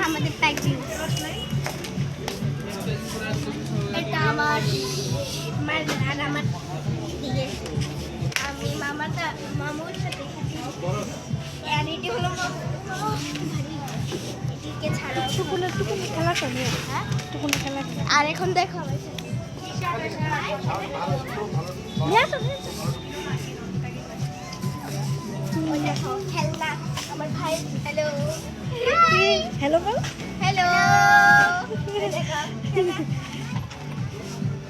আমাদের টাইপিং। এটা আমার আর আমার দিকে আমি মামুর সাথে এটি হলো এটিকে ছাড়া টুকুনে খেলা করবে। হ্যাঁ টুকুনে খেলা আর এখন দেখো খেলনা আমার ভাই। হ্যালো হ্যালো বল। Hello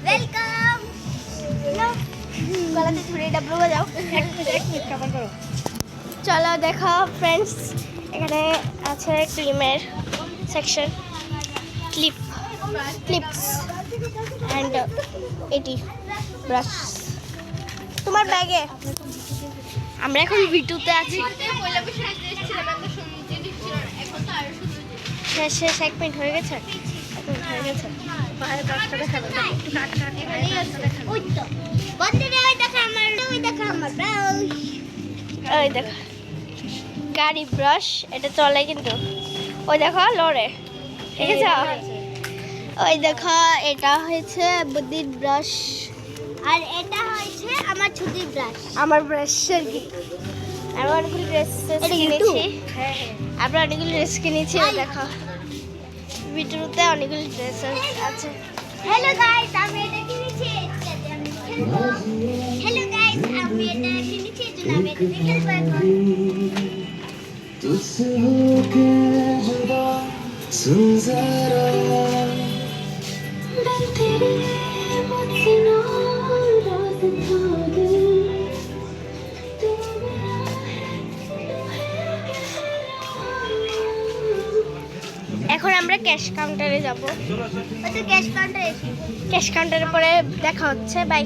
welcome. গলাতে ধরে ডাবলু বাজাও। এক মিনিট কভার করো। চলো দেখো ফ্রেন্ডস, এখানে আছে ক্রিমের সেকশন, ক্লিপস অ্যান্ড এটি ব্রাশ। তোমার ব্যাগে আমরা এখন ভিটুতে আছি। শেষ 1 মিনিট হয়ে গেছে। 1 মিনিট হয়ে গেছে। বাইরে 10টা দেখাবে। একটু কাট কাট। ওই তো বন্ধুরা, ওই দেখো আমার ব্রাশ। ওই দেখো গাড়ি ব্রাশ, এটা চলে কিন্তু। ওই দেখো লড়ে, ঠিক আছে। ওই দেখো এটা হয়েছে বুদ্ধির ব্রাশ, আর এটা হয়েছে আমার ছুটির ব্রাশ। আমার ব্রাশের কি আমি অনেকগুলো ড্রেস কিনেছি। আমরা অনেকগুলো ড্রেস কিনেছি। ওই দেখো ভিতরতে অনেকগুলো ড্রেস আছে। হ্যালো গাইস, আমি এটা কিনেছি। হ্যালো গাইস, আমি এটা কিনেছি, এজন্য আমি এটা খেলবো এখন। तुझसे होके जुदा सुन जरा तेरे मुझसे नाराज था दिल तू मेरा এখন আমরা ক্যাশ কাউন্টারে যাব। ওই তো ক্যাশ কাউন্টারে পরে দেখা হচ্ছে। বাই।